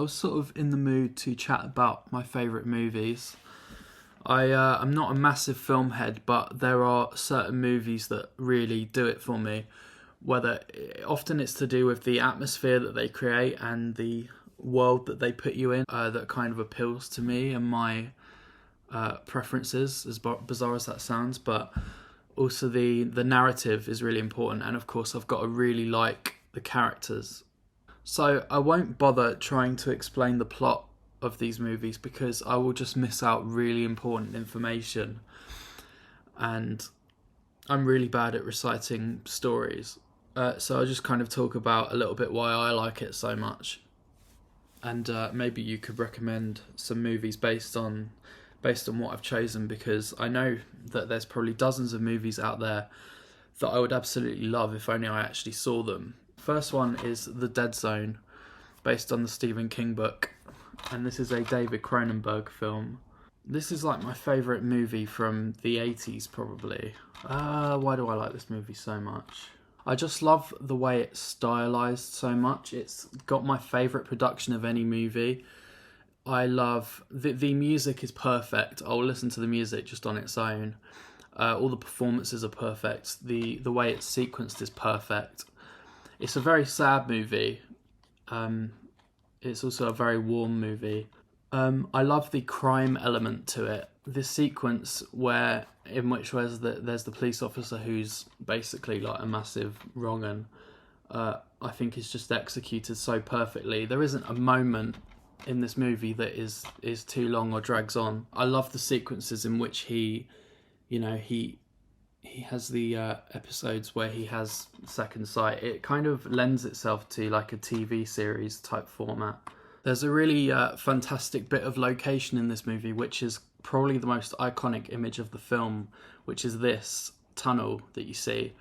I was sort of in the mood to chat about my favourite movies. I'm not a massive film head, but there are certain movies that really do it for me. Often it's to do with the atmosphere that they create and the world that they put you in, that kind of appeals to me and my preferences, as bizarre as that sounds. But also the narrative is really important, and of course I've got to really like the characters. So I won't bother trying to explain the plot of these movies because I will just miss out really important information, and I'm really bad at reciting stories. So I'll just kind of talk about a little bit why I like it so much, and maybe you could recommend some movies based on what I've chosen, because I know that there's probably dozens of movies out there that I would absolutely love if only I actually saw them. First one is The Dead Zone, based on the Stephen King book, and this is a David Cronenberg film. This is like my favourite movie from the 80s probably. Why do I like this movie so much? I just love the way it's stylized so much. It's got my favourite production of any movie. I love... The music is perfect. I'll listen to the music just on its own. All the performances are perfect. The way it's sequenced is perfect. It's a very sad movie. It's also a very warm movie. I love the crime element to it. This sequence in which there's the police officer who's basically like a massive wrong-un, I think is just executed so perfectly. There isn't a moment in this movie that is too long or drags on. I love the sequences in which he has the episodes where he has second sight. It kind of lends itself to like a TV series type format. There's a really fantastic bit of location in this movie, which is probably the most iconic image of the film, which is this tunnel that you see.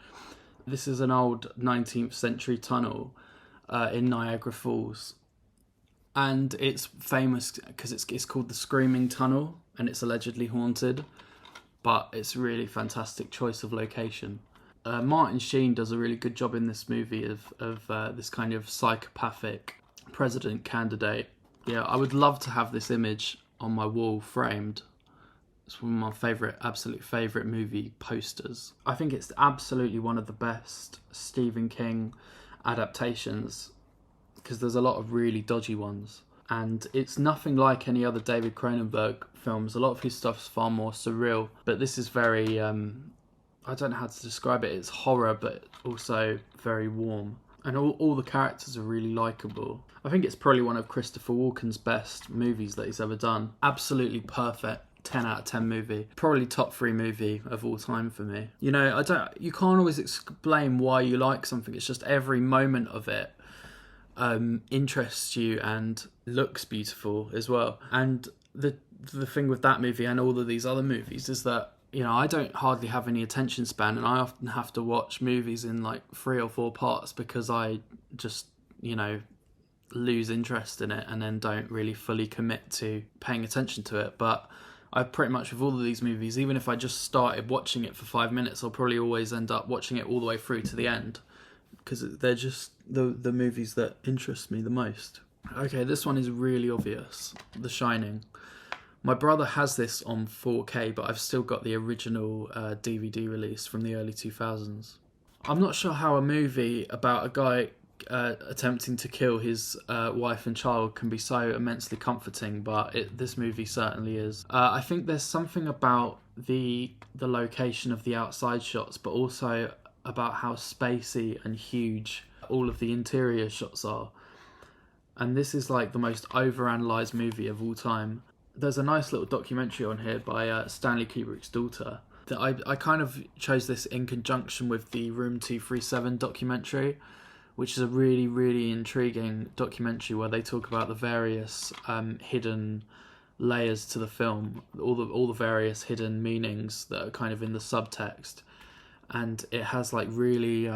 This is an old 19th century tunnel in Niagara Falls. And it's famous because it's called the Screaming Tunnel, and it's allegedly haunted. But it's a really fantastic choice of location. Martin Sheen does a really good job in this movie of this kind of psychopathic president candidate. Yeah, I would love to have this image on my wall framed. It's one of my absolute favourite movie posters. I think it's absolutely one of the best Stephen King adaptations, because there's a lot of really dodgy ones. And it's nothing like any other David Cronenberg films. A lot of his stuff's far more surreal, but this is very, I don't know how to describe it. It's horror, but also very warm. And all the characters are really likeable. I think it's probably one of Christopher Walken's best movies that he's ever done. Absolutely perfect. 10 out of 10 movie. Probably top 3 movie of all time for me. You can't always explain why you like something. It's just every moment of it interests you and looks beautiful as well. And the thing with that movie and all of these other movies is that, I don't hardly have any attention span, and I often have to watch movies in like 3 or 4 parts because I just, lose interest in it and then don't really fully commit to paying attention to it. But I pretty much, with all of these movies, even if I just started watching it for 5 minutes, I'll probably always end up watching it all the way through to the end, because they're just the movies that interest me the most. Okay, this one is really obvious. The Shining. My brother has this on 4K, but I've still got the original DVD release from the early 2000s. I'm not sure how a movie about a guy attempting to kill his wife and child can be so immensely comforting, but this movie certainly is. I think there's something about the location of the outside shots, but also about how spacey and huge all of the interior shots are. And this is like the most overanalyzed movie of all time. There's a nice little documentary on here by Stanley Kubrick's daughter. I kind of chose this in conjunction with the Room 237 documentary, which is a really, really intriguing documentary where they talk about the various hidden layers to the film, all the various hidden meanings that are kind of in the subtext. And it has like really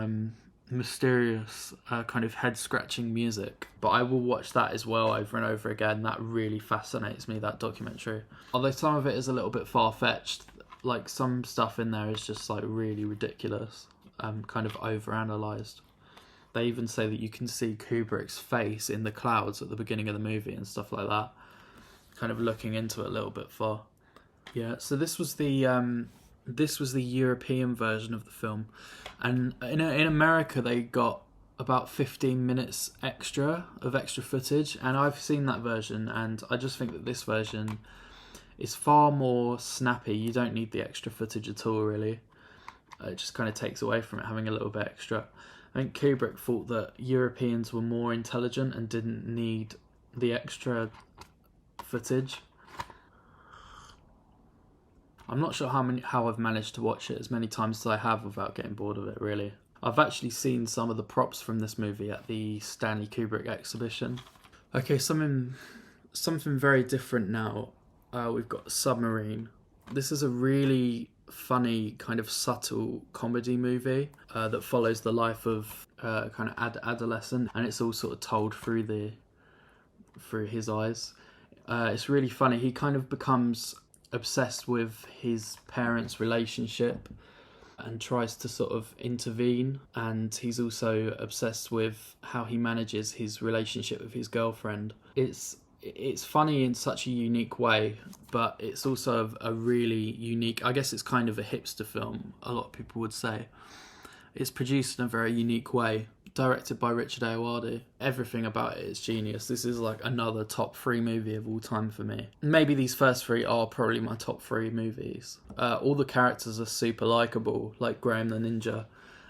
mysterious kind of head-scratching music. But I will watch that as well over and over again. That really fascinates me, that documentary. Although some of it is a little bit far-fetched, like some stuff in there is just like really ridiculous, kind of overanalyzed. They even say that you can see Kubrick's face in the clouds at the beginning of the movie and stuff like that, kind of looking into it a little bit far. Yeah, so this was the European version of the film, and in America they got about 15 minutes extra footage, and I've seen that version, and I just think that this version is far more snappy. You don't need the extra footage at all, really. It just kind of takes away from it having a little bit extra. I think Kubrick thought that Europeans were more intelligent and didn't need the extra footage. I'm not sure how I've managed to watch it as many times as I have without getting bored of it, really. I've actually seen some of the props from this movie at the Stanley Kubrick exhibition. Okay, something very different now. We've got Submarine. This is a really funny, kind of subtle comedy movie that follows the life of kind of adolescent, and it's all sort of told through his eyes. It's really funny. He kind of becomes obsessed with his parents' relationship and tries to sort of intervene, and he's also obsessed with how he manages his relationship with his girlfriend. It's funny in such a unique way, but it's also a really unique, I guess it's kind of a hipster film, a lot of people would say. It's produced in a very unique way, directed by Richard Ayoade. Everything about it is genius. This is like another top 3 movie of all time for me. Maybe these first 3 are probably my top 3 movies. All the characters are super likeable, like Graham the Ninja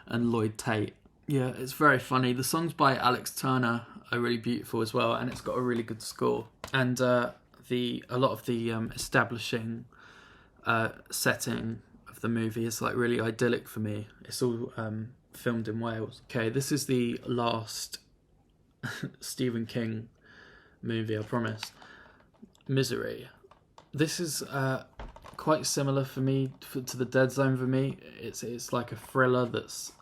and Lloyd Tate. Yeah, it's very funny. The songs by Alex Turner are really beautiful as well, and it's got a really good score. And a lot of the establishing setting of the movie is like really idyllic for me. It's all filmed in Wales. Okay, this is the last Stephen King movie, I promise. Misery. This is quite similar for me to The Dead Zone for me. It's like a thriller that's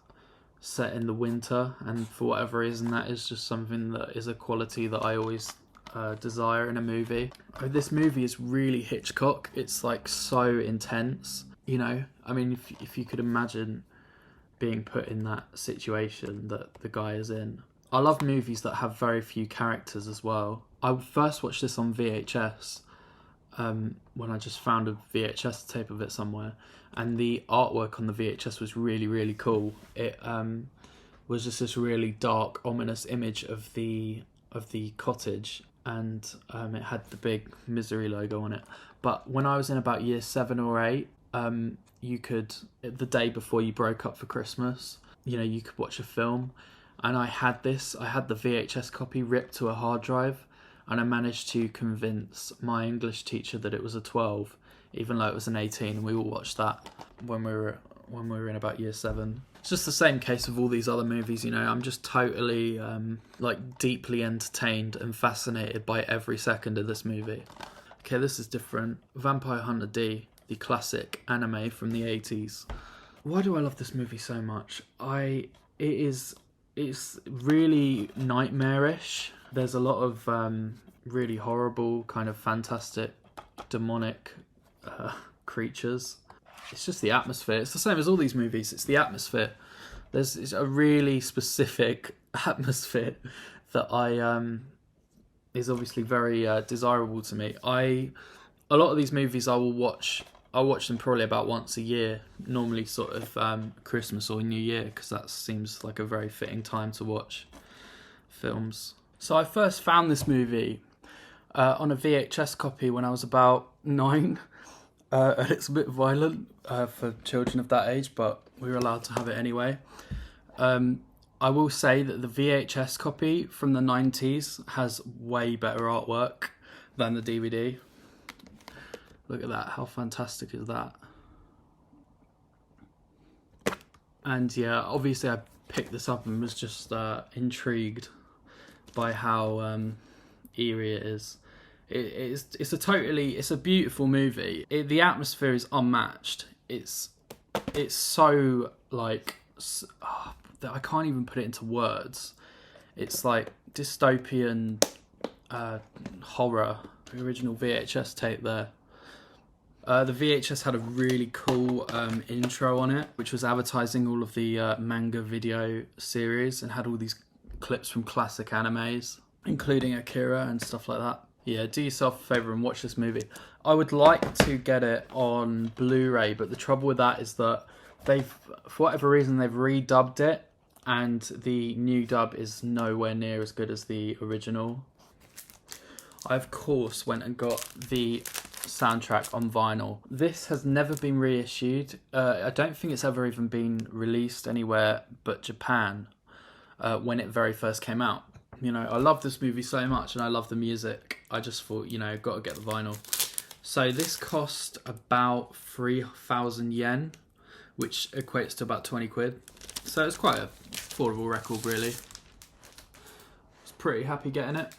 set in the winter, and for whatever reason that is just something that is a quality that I always desire in a movie. This movie is really Hitchcock. It's like so intense, you know. I mean, if you could imagine being put in that situation that the guy is in. I love movies that have very few characters as well. I first watched this on VHS when I just found a VHS tape of it somewhere, and the artwork on the VHS was really, really cool. It was just this really dark, ominous image of the cottage, and it had the big Misery logo on it. But when I was in about year 7 or 8, you could, the day before you broke up for Christmas, you know, you could watch a film, and I had the VHS copy ripped to a hard drive, and I managed to convince my English teacher that it was a 12, even though it was an 18, and we all watched that when we were in about year 7. It's just the same case with all these other movies, you know. I'm just totally deeply entertained and fascinated by every second of this movie. Okay, this is different. Vampire Hunter D, the classic anime from the 80s. Why do I love this movie so much? It's really nightmarish. There's a lot of really horrible, kind of fantastic, demonic creatures. It's just the atmosphere. It's the same as all these movies. It's the atmosphere. It's a really specific atmosphere that is obviously very desirable to me. A lot of these movies I'll watch them probably about once a year, normally sort of Christmas or New Year, because that seems like a very fitting time to watch films. So I first found this movie on a VHS copy when I was about 9. And it's a bit violent for children of that age, but we were allowed to have it anyway. I will say that the VHS copy from the 90s has way better artwork than the DVD. Look at that, how fantastic is that? And yeah, obviously I picked this up and was just intrigued by how eerie it is. It's a beautiful movie. The atmosphere is unmatched. It's so like I can't even put it into words. It's like dystopian horror. The original VHS tape there. The VHS had a really cool intro on it, which was advertising all of the manga video series and had all these clips from classic animes, including Akira and stuff like that. Yeah, do yourself a favour and watch this movie. I would like to get it on Blu-ray, but the trouble with that is that they've, for whatever reason, they've redubbed it, and the new dub is nowhere near as good as the original. I, of course, went and got the soundtrack on vinyl. This has never been reissued. I don't think it's ever even been released anywhere but Japan when it very first came out. You know, I love this movie so much and I love the music. I just thought, you know, got to get the vinyl. So this cost about 3,000 yen, which equates to about 20 quid. So it's quite a affordable record, really. I was pretty happy getting it.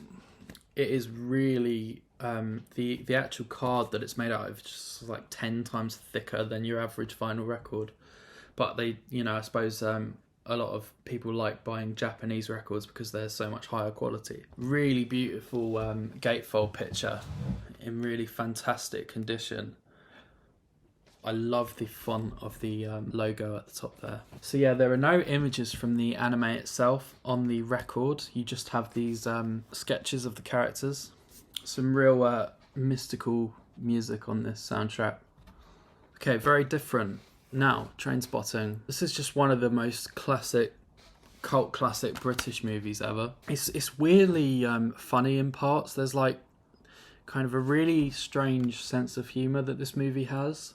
It is really, the actual card that it's made out of is just like 10 times thicker than your average vinyl record. But they, you know, I suppose a lot of people like buying Japanese records because they're so much higher quality. Really beautiful gatefold picture in really fantastic condition. I love the font of the logo at the top there. So yeah, there are no images from the anime itself on the record. You just have these sketches of the characters. Some real mystical music on this soundtrack. Okay, very different. Now, Trainspotting. This is just one of the most classic, cult classic British movies ever. It's weirdly funny in parts. There's like kind of a really strange sense of humour that this movie has.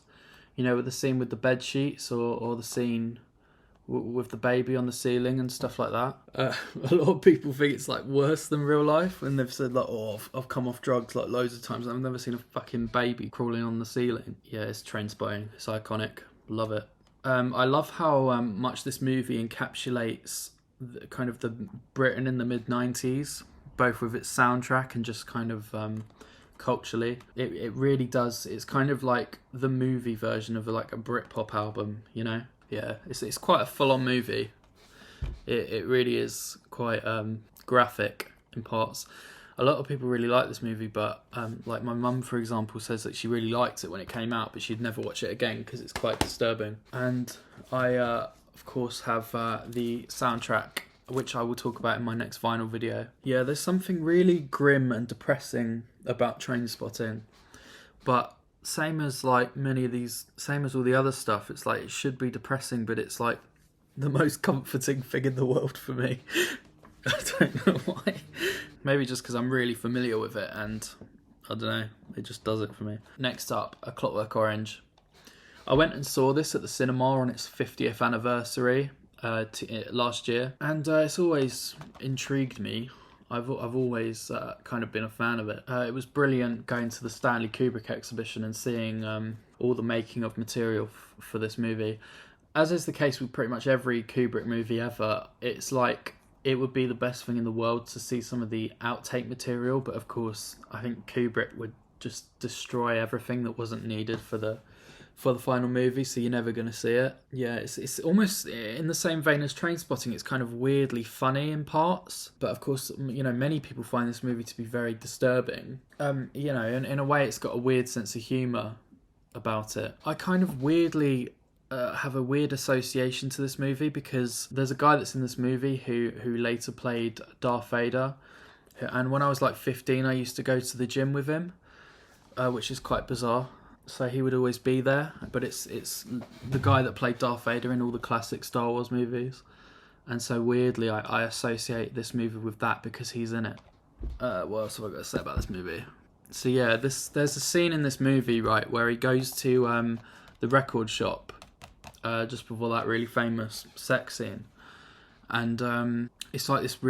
You know, with the scene with the bed sheets or the scene with the baby on the ceiling and stuff like that. A lot of people think it's like worse than real life, and they've said like, "Oh, I've come off drugs like loads of times. I've never seen a fucking baby crawling on the ceiling." Yeah, it's Trainspotting. It's iconic. Love it. I love how much this movie encapsulates kind of the Britain in the mid-90s, both with its soundtrack and just kind of culturally. It really does. It's kind of like the movie version of like a Britpop album, you know? Yeah, it's quite a full-on movie. It really is quite graphic in parts. A lot of people really like this movie, but like my mum, for example, says that she really liked it when it came out, but she'd never watch it again because it's quite disturbing. And I, of course, have the soundtrack, which I will talk about in my next vinyl video. Yeah, there's something really grim and depressing about Trainspotting, but same as like many of these, same as all the other stuff, it's like it should be depressing, but it's like the most comforting thing in the world for me. I don't know why. Maybe just because I'm really familiar with it and I don't know, it just does it for me. Next up, A Clockwork Orange. I went and saw this at the cinema on its 50th anniversary last year, and it's always intrigued me. I've always kind of been a fan of it. It was brilliant going to the Stanley Kubrick exhibition and seeing all the making of material for this movie. As is the case with pretty much every Kubrick movie ever, it's like it would be the best thing in the world to see some of the outtake material, but of course I think Kubrick would just destroy everything that wasn't needed for the final movie, so you're never going to see it. Yeah, it's almost in the same vein as Trainspotting. It's kind of weirdly funny in parts, but of course, you know, many people find this movie to be very disturbing. You know, in a way it's got a weird sense of humour about it. I kind of weirdly have a weird association to this movie because there's a guy that's in this movie who later played Darth Vader, and when I was like 15 I used to go to the gym with him, which is quite bizarre. So he would always be there, but it's the guy that played Darth Vader in all the classic Star Wars movies, and so weirdly I associate this movie with that because he's in it. What else have I got to say about this movie? So yeah, there's a scene in this movie, right, where he goes to the record shop just before that really famous sex scene, and it's like this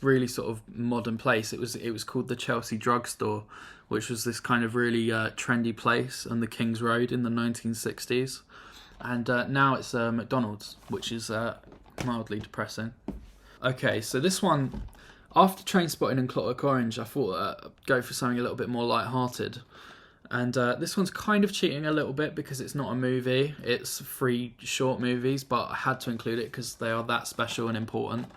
really sort of modern place. It was called the Chelsea Drugstore, which was this kind of really trendy place on the King's Road in the 1960s, and now it's McDonald's, which is mildly depressing. Okay, so this one, after Trainspotting and Clockwork Orange, I thought I'd go for something a little bit more light-hearted. And this one's kind of cheating a little bit because it's not a movie, it's 3 short movies, but I had to include it because they are that special and important.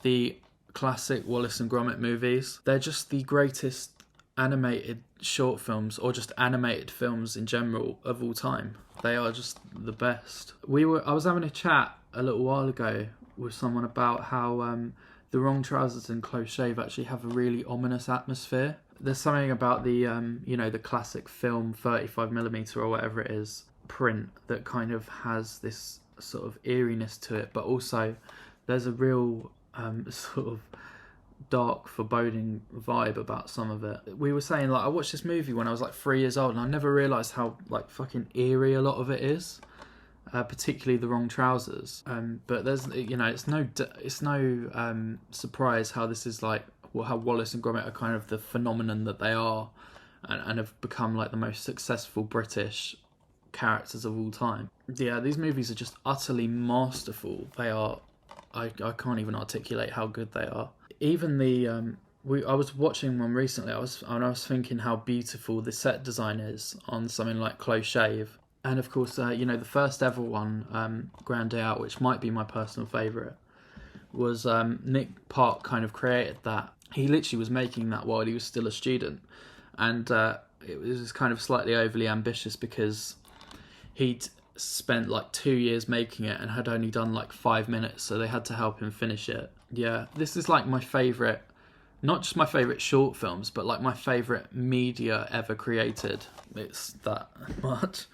The classic Wallace and Gromit movies, they're just the greatest animated short films, or just animated films in general, of all time. They are just the best. I was having a chat a little while ago with someone about how The Wrong Trousers and Close Shave actually have a really ominous atmosphere. There's something about the the classic film 35mm or whatever it is print that kind of has this sort of eeriness to it, but also there's a real sort of dark, foreboding vibe about some of it. We were saying, like, I watched this movie when I was like 3 years old, and I never realised how like fucking eerie a lot of it is, particularly The Wrong Trousers. But there's, it's no surprise how this is like, how Wallace and Gromit are kind of the phenomenon that they are, and have become like the most successful British characters of all time. Yeah, these movies are just utterly masterful. They are. I can't even articulate how good they are. Even the I was watching one recently. I was thinking how beautiful the set design is on something like Close Shave, and of course, the first ever one, Grand Day Out, which might be my personal favourite, was Nick Park kind of created that. He literally was making that while he was still a student, and it was kind of slightly overly ambitious because he'd spent like 2 years making it and had only done like 5 minutes, so they had to help him finish it. Yeah, this is like my favourite, not just my favourite short films, but like my favourite media ever created. It's that much.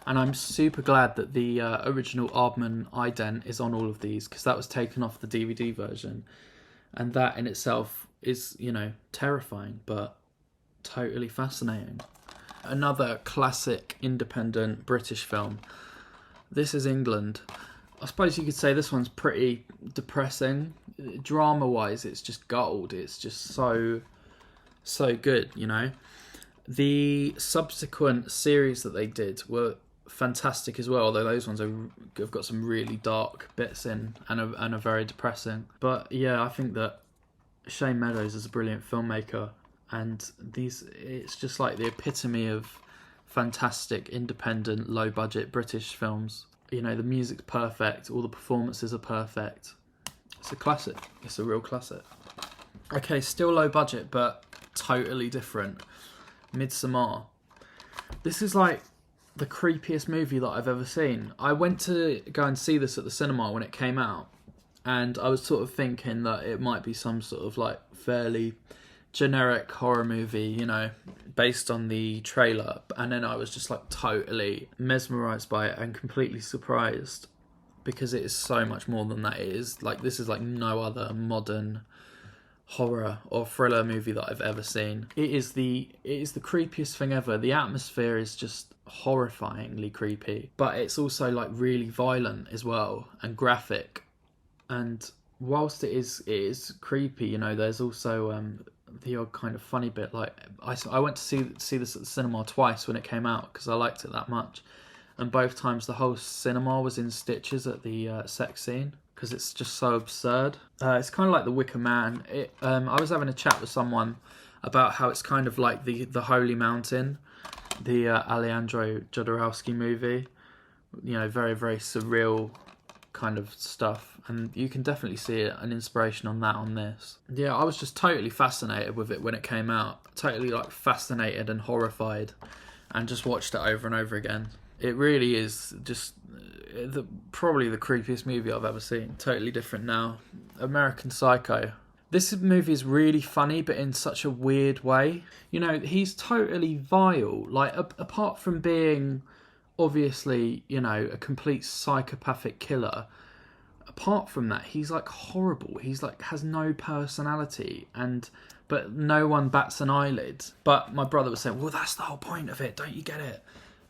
And I'm super glad that the original Aardman ident is on all of these, because that was taken off the DVD version, and that in itself is, terrifying but totally fascinating. Another classic independent British film. This is England. I suppose you could say this one's pretty depressing. Drama-wise, it's just gold. It's just so good, The subsequent series that they did were fantastic as well, although those ones have got some really dark bits in and are very depressing. But yeah, I think that Shane Meadows is a brilliant filmmaker, and it's just like the epitome of fantastic, independent, low-budget British films. The music's perfect, all the performances are perfect. It's a classic. It's a real classic. Okay, still low budget, but totally different. Midsummer. This is like the creepiest movie that I've ever seen. I went to go and see this at the cinema when it came out, and I was sort of thinking that it might be some sort of like fairly generic horror movie, based on the trailer, and then I was just like totally mesmerised by it and completely surprised, because it is so much more than that. It is like, this is like no other modern horror or thriller movie that I've ever seen. It is the creepiest thing ever. The atmosphere is just horrifyingly creepy, but it's also like really violent as well and graphic. And whilst it is creepy, there's also the odd kind of funny bit. Like I went to see this at the cinema twice when it came out, because I liked it that much, and both times the whole cinema was in stitches at the sex scene, because it's just so absurd. It's kind of like The Wicker Man. I was having a chat with someone about how it's kind of like the Holy Mountain, the Alejandro Jodorowsky movie. Very, very surreal kind of stuff, and you can definitely see an inspiration on this. Yeah, I was just totally fascinated with it when it came out. Totally like fascinated and horrified, and just watched it over and over again. It really is just probably the creepiest movie I've ever seen. Totally different now. American Psycho. This movie is really funny, but in such a weird way. He's totally vile. Like, apart from being obviously, a complete psychopathic killer, apart from that, he's like horrible. He's like has no personality, but no one bats an eyelid. But my brother was saying, well, that's the whole point of it, don't you get it?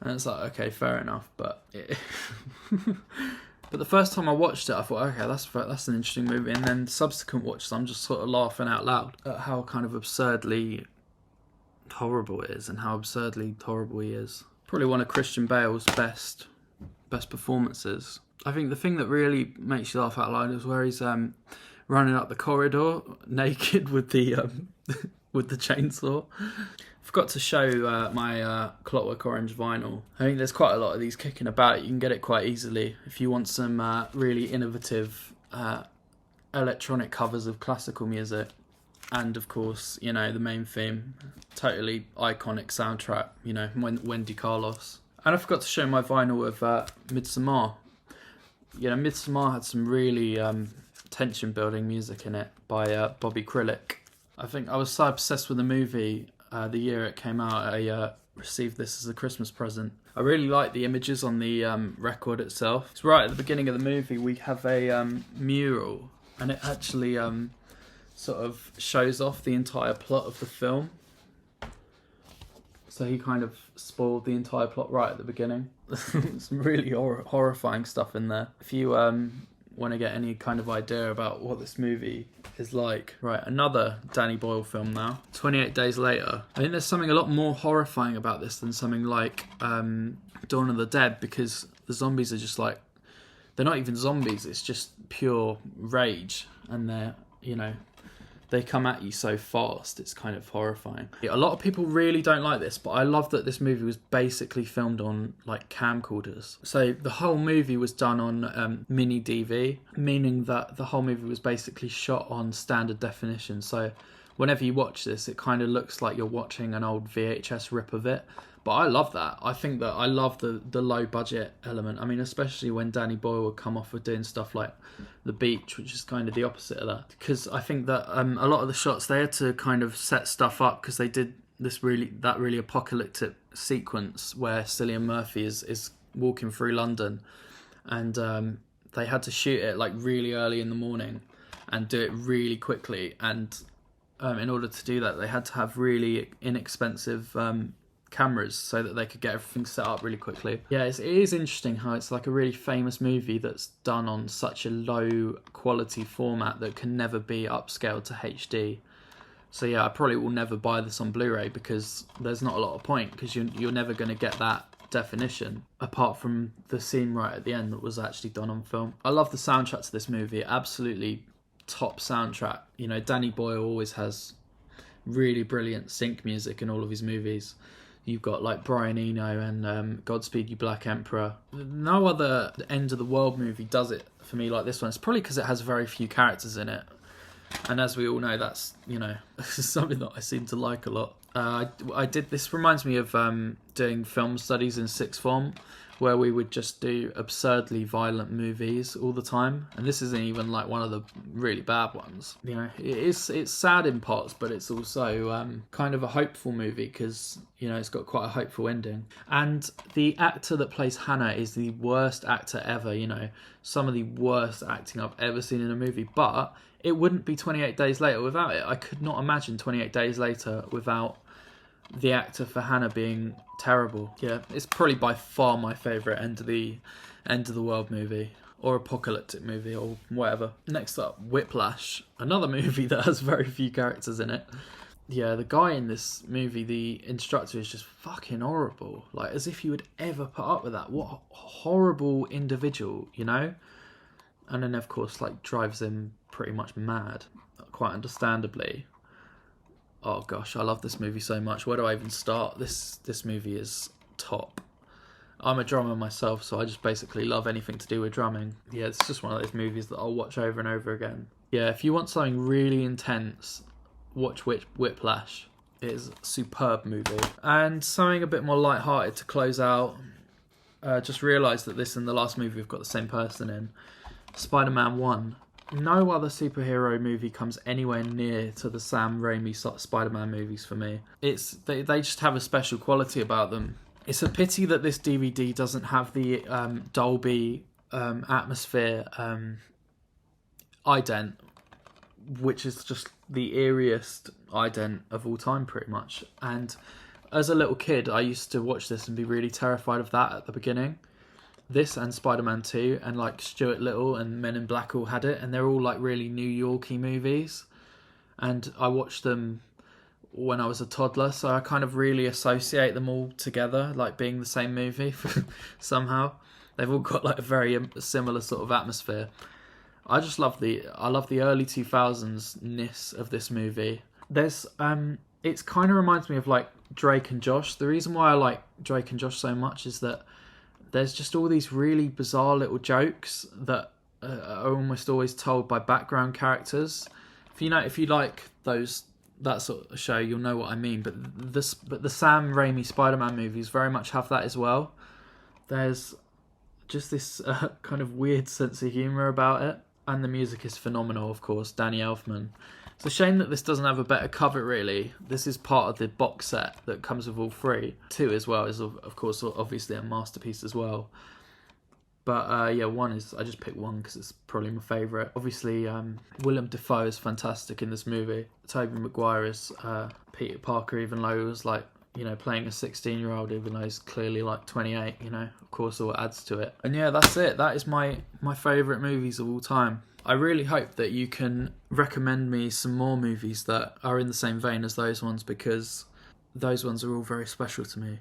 And it's like, okay, fair enough, but but the first time I watched it, I thought, okay, that's an interesting movie, and then subsequent watches, I'm just sort of laughing out loud at how kind of absurdly horrible it is, and how absurdly horrible he is. Probably one of Christian Bale's best performances. I think the thing that really makes you laugh out loud is where he's running up the corridor naked with the with the chainsaw. Forgot to show my Clockwork Orange vinyl. I think there's quite a lot of these kicking about. You can get it quite easily if you want some really innovative electronic covers of classical music. And of course, you know, the main theme, totally iconic soundtrack, you know, Wendy Carlos. And I forgot to show my vinyl of Midsummer. You know, Midsummer had some really tension building music in it by Bobby Krilic. I think I was so obsessed with the movie the year it came out, I received this as a Christmas present. I really like the images on the record itself. It's right at the beginning of the movie, we have a mural, and it actually sort of shows off the entire plot of the film. So he kind of spoiled the entire plot right at the beginning. Some really horrifying stuff in there. If you want to get any kind of idea about what this movie is like. Right, another Danny Boyle film now. 28 Days Later. I think there's something a lot more horrifying about this than something like Dawn of the Dead, because the zombies are just like, they're not even zombies, it's just pure rage, and they're, you know, they come at you so fast, it's kind of horrifying. A lot of people really don't like this, but I love that this movie was basically filmed on like camcorders. So the whole movie was done on mini DV, meaning that the whole movie was basically shot on standard definition. So whenever you watch this, it kind of looks like you're watching an old VHS rip of it. But I love that. I think that I love the low budget element. I mean, especially when Danny Boyle would come off with doing stuff like The Beach, which is kind of the opposite of that. Because I think that a lot of the shots, they had to kind of set stuff up, because they did that really apocalyptic sequence where Cillian Murphy is walking through London, and they had to shoot it like really early in the morning and do it really quickly. And in order to do that, they had to have really inexpensive cameras so that they could get everything set up really quickly. Yeah, it is interesting how it's like a really famous movie that's done on such a low quality format that can never be upscaled to HD. So yeah, I probably will never buy this on Blu-ray, because there's not a lot of point, because you're never going to get that definition apart from the scene right at the end that was actually done on film. I love the soundtrack to this movie. Absolutely top soundtrack. You know, Danny Boyle always has really brilliant sync music in all of his movies. You've got like Brian Eno and Godspeed You Black Emperor. No other end of the world movie does it for me like this one. It's probably because it has very few characters in it. And as we all know, that's, you know, something that I seem to like a lot. This reminds me of doing film studies in sixth form, where we would just do absurdly violent movies all the time. And this isn't even like one of the really bad ones. You know, it's sad in parts, but it's also kind of a hopeful movie, because, you know, it's got quite a hopeful ending. And the actor that plays Hannah is the worst actor ever, you know, some of the worst acting I've ever seen in a movie. But it wouldn't be 28 Days Later without it. I could not imagine 28 Days Later without the actor for Hannah being terrible. Yeah, it's probably by far my favourite end of the world movie, or apocalyptic movie, or whatever. Next up, Whiplash, another movie that has very few characters in it. Yeah, the guy in this movie, the instructor, is just fucking horrible. Like, as if you would ever put up with that. What a horrible individual, you know? And then, of course, like, drives him pretty much mad, quite understandably. Oh gosh, I love this movie so much. Where do I even start? This movie is top. I'm a drummer myself, so I just basically love anything to do with drumming. Yeah, it's just one of those movies that I'll watch over and over again. Yeah, if you want something really intense, watch Whiplash. It is a superb movie. And something a bit more lighthearted to close out. Just realised that this and the last movie we've got the same person in. Spider-Man 1. No other superhero movie comes anywhere near to the Sam Raimi Spider-Man movies for me. They just have a special quality about them. It's a pity that this DVD doesn't have the Dolby Atmosphere ident, which is just the eeriest ident of all time, pretty much. And as a little kid, I used to watch this and be really terrified of that at the beginning. This and Spider-Man 2 and like Stuart Little and Men in Black all had it, and they're all like really New York-y movies. And I watched them when I was a toddler, so I kind of really associate them all together, like being the same movie somehow. They've all got like a very similar sort of atmosphere. I just love the early 2000s-ness of this movie. There's it kind of reminds me of like Drake and Josh. The reason why I like Drake and Josh so much is that there's just all these really bizarre little jokes that are almost always told by background characters. if you like that sort of show, you'll know what I mean. But the Sam Raimi Spider-Man movies very much have that as well. There's just this kind of weird sense of humour about it, and the music is phenomenal, of course. Danny Elfman. It's a shame that this doesn't have a better cover, really. This is part of the box set that comes with all three. 2 as well is, of course, obviously a masterpiece as well. But yeah, 1 is... I just picked 1 because it's probably my favourite. Obviously, Willem Dafoe is fantastic in this movie. Tobey Maguire is Peter Parker, even though he was like, you know, playing a 16-year-old, even though he's clearly like 28, you know. Of course, all adds to it. And yeah, that's it. That is my favourite movies of all time. I really hope that you can recommend me some more movies that are in the same vein as those ones, because those ones are all very special to me.